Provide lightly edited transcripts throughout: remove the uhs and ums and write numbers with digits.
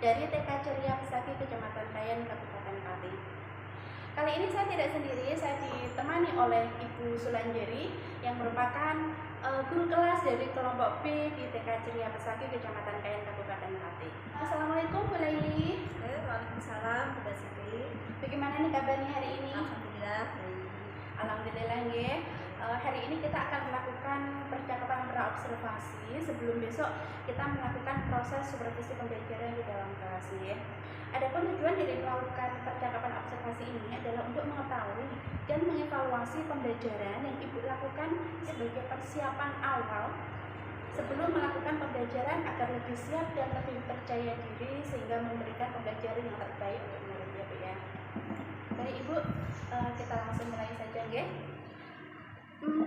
dari TK Ceria Pesagi, Kecamatan Kayen, Kabupaten Pati. Kali ini saya tidak sendiri, saya ditemani oleh Ibu Sulanjeri yang merupakan guru kelas dari kelompok B di TK Ceria Pesagi, Kecamatan Kayen, Kabupaten Pati. Assalamualaikum Bu Laili. Waalaikumsalam, Bu Siti. Bagaimana nih kabarnya hari ini? Alhamdulillah. Alhamdulillah nggih. Hari ini kita akan melakukan percakapan praobservasi sebelum besok kita melakukan proses supervisi pembelajaran di dalam kelas nggih. Adapun tujuan dari melakukan percakapan observasi ini adalah untuk mengetahui dan mengevaluasi pembelajaran yang Ibu lakukan sebagai persiapan awal sebelum melakukan pembelajaran agar lebih siap dan lebih percaya diri sehingga memberikan pembelajaran yang terbaik untuk muridnya, Bu ya. Baik Ibu, kita langsung mulai saja nggih.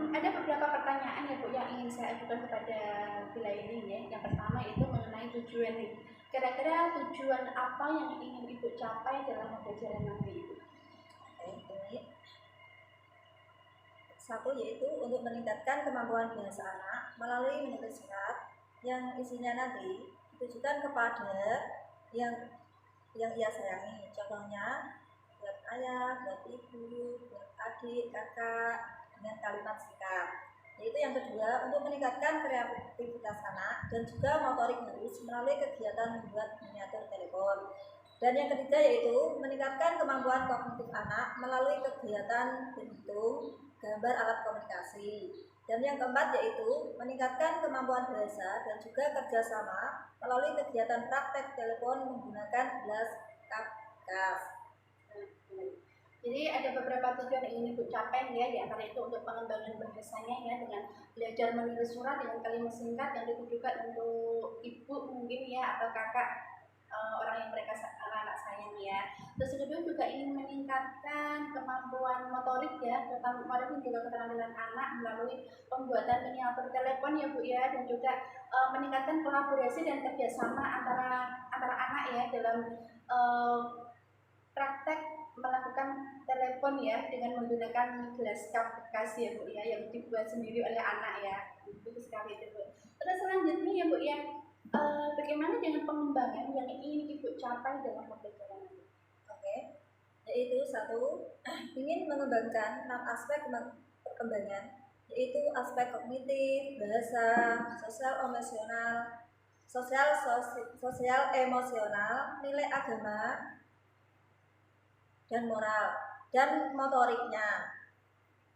Ada beberapa pertanyaan ya Bu yang ingin saya ajukan kepada Bu Laili ya. Yang pertama itu mengenai tujuan nih. Kira-kira tujuan apa yang ingin Ibu capai dalam pembelajaran nanti Ibu? Ini satu yaitu untuk meningkatkan kemampuan bahasa anak melalui menulis surat yang isinya nanti ditujukan kepada yang ia sayangi. Contohnya buat ayah, buat ibu, buat adik, kakak dengan kalimat singkat. Yaitu yang kedua untuk meningkatkan kreativitas anak dan juga motorik halus melalui kegiatan membuat miniatur telepon. Dan yang ketiga yaitu meningkatkan kemampuan kognitif anak melalui kegiatan berhitung, gambar alat komunikasi. Dan yang keempat yaitu meningkatkan kemampuan bahasa dan juga kerjasama melalui kegiatan praktek telepon menggunakan gelas gas. Jadi ada beberapa tujuan yang ingin Ibu capai ya, di antara itu untuk pengembangan bahasanya ya dengan belajar menulis surat dengan kalimat singkat yang ditujukan untuk ibu mungkin ya atau kakak orang yang mereka anak sayang ya. Terus kedua juga ingin meningkatkan kemampuan motorik ya, kemarin juga keterampilan anak melalui pembuatan miniatur telepon ya Bu ya, dan juga meningkatkan kolaborasi dan kerjasama antara anak ya dalam praktek melakukan telepon ya dengan menggunakan gelas cup bekas ya Bu ya yang dibuat sendiri oleh anak ya. Bagus sekali itu Bu. Terus selanjutnya ya Bu ya, bagaimana dengan pengembangan yang ingin Ibu capai dalam pembelajaran ini? Oke, yaitu satu ingin mengembangkan 6 aspek perkembangan, yaitu aspek kognitif, bahasa, sosial emosional, nilai agama dan moral dan motoriknya.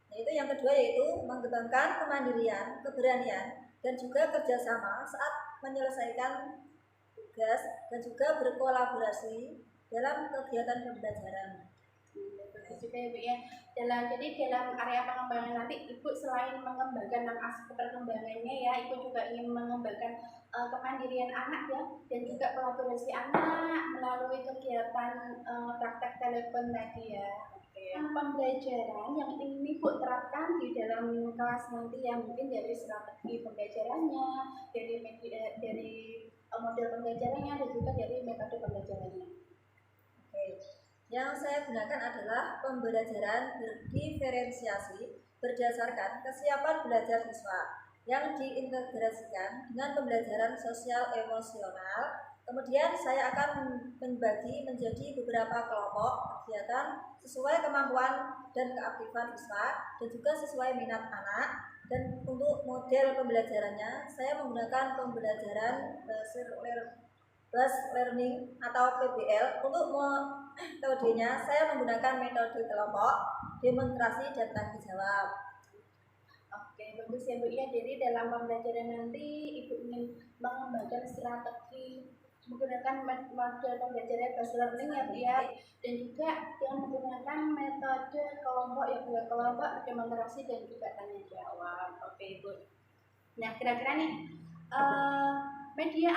Yaitu yang kedua yaitu mengembangkan kemandirian, keberanian dan juga kerjasama saat menyelesaikan tugas dan juga berkolaborasi dalam kegiatan pembelajaran. Bagus juga ya Bu ya. Jadi dalam area pengembangan nanti Ibu selain mengembangkan 6 aspek perkembangannya ya, Ibu juga ingin mengembangkan kemandirian anak ya, dan juga kolaborasi anak melalui kegiatan praktek telepon tadi ya. Pembelajaran yang ingin Ibu terapkan di dalam kelas nanti yang mungkin dari strategi pembelajarannya, dari model pembelajarannya dan juga dari metode pembelajarannya. Oke. Yang saya gunakan adalah pembelajaran berdiferensiasi berdasarkan kesiapan belajar siswa yang diintegrasikan dengan pembelajaran sosial emosional. Kemudian saya akan membagi menjadi beberapa kelompok kegiatan sesuai kemampuan dan keaktifan siswa dan juga sesuai minat anak. Dan untuk model pembelajarannya saya menggunakan pembelajaran Based Learning atau PBL. Untuk metodenya saya menggunakan metode kelompok, demonstrasi dan tanggung jawab. Oke, bagus ya Bu ya. Jadi dalam pembelajaran nanti Ibu ingin mengembangkan strategi menggunakan model pembelajaran based learning ya Bu ya, dan juga dengan menggunakan metode kelompok ya Bu, kelompok, demonstrasi dan juga tanya jawab. Oke Bu. Nah kira-kira nih media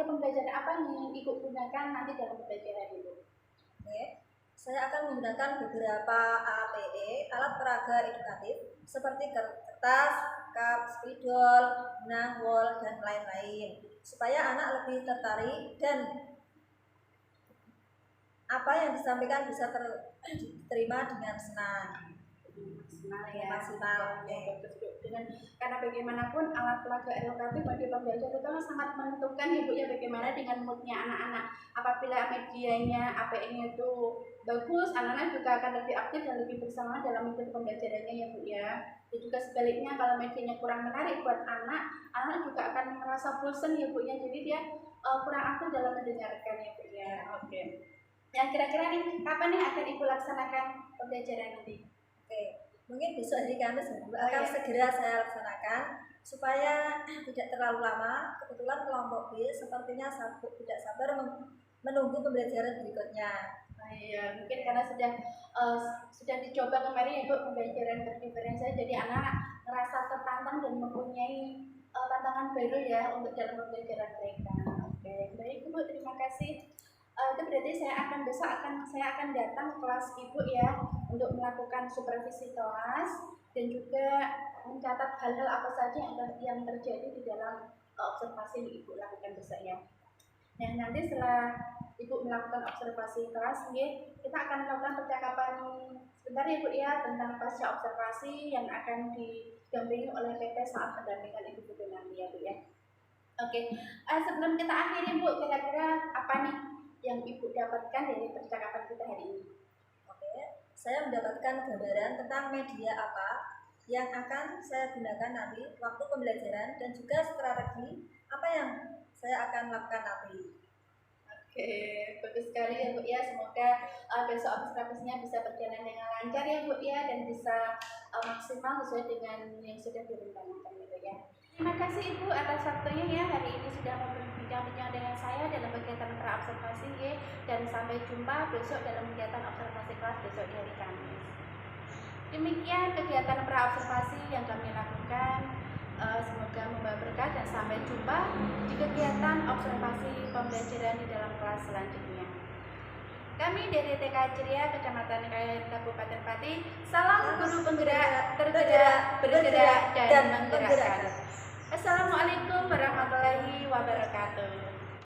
pembelajaran apa yang Ibu gunakan nanti dalam pembelajaran Ibu? Oke, saya akan menggunakan beberapa APE, alat peraga edukatif seperti kertas, cup, spidol, benang, wol, dan lain-lain, supaya anak lebih tertarik dan apa yang disampaikan bisa diterima dengan senang. maksimal ya. Maksimal. Bagus Bu. Dengan karena bagaimanapun alat peraga edukatif bagi pembelajar itu sangat menentukan Ibu ya, bagaimana dengan moodnya anak-anak. Apabila medianya APN itu bagus, anak-anak juga akan lebih aktif dan lebih bersama dalam mengikuti pembelajarannya ya Bu ya. Dan juga sebaliknya kalau medianya kurang menarik buat anak juga akan merasa bosan ya Bu ya. Jadi dia kurang aktif dalam mendengarkan ya Bu ya. Oke. Yang kira-kira nih kapan nih akan Ibu laksanakan pembelajaran nanti? Oke, mungkin besok hari Kamis akan segera saya laksanakan supaya tidak terlalu lama. Kebetulan kelompok B sepertinya tidak sabar menunggu pembelajaran berikutnya. Iya, mungkin karena sudah dicoba kemarin ya Bu pembelajaran berdiferensiasi, jadi anak ngerasa tertantang dan mempunyai tantangan baru ya untuk dalam pembelajaran mereka. Oke, baik Bu, terima kasih. Itu berarti besok saya akan datang ke kelas Ibu ya untuk melakukan supervisi kelas dan juga mencatat hal-hal apa saja yang terjadi di dalam observasi yang Ibu lakukan besok ya. Nah, nanti setelah Ibu melakukan observasi kelas, kita akan melakukan percakapan sebentar ya Bu ya tentang pasca observasi yang akan didampingi oleh PP saat pendampingan Ibu Putri nanti ya Bu ya. Oke, sebelum kita akhiri Bu, kira-kira apa nih yang Ibu dapatkan dari percakapan kita hari ini? Oke, saya mendapatkan gambaran tentang media apa yang akan saya gunakan nanti waktu pembelajaran dan juga strategi apa yang saya akan lakukan nanti. Oke, bagus sekali ya Bu ya. Semoga besok observasinya bisa berjalan dengan lancar ya Bu ya dan bisa maksimal sesuai dengan yang sudah direncanakan gitu ya. Terima kasih Ibu atas waktunya ya, hari ini sudah mau berbincang-bincang dengan saya dalam kegiatan praobservasi ya, dan sampai jumpa besok dalam kegiatan observasi kelas besok di hari Kamis. Demikian kegiatan praobservasi yang kami lakukan. Semoga membawa berkah dan sampai jumpa di kegiatan observasi pembelajaran di dalam kelas selanjutnya. Kami dari TK Ceria, Kecamatan Kayan, Kabupaten Pati, salam guru penggerak, tergerak, bergerak, dan menggerakkan. Assalamualaikum warahmatullahi wabarakatuh.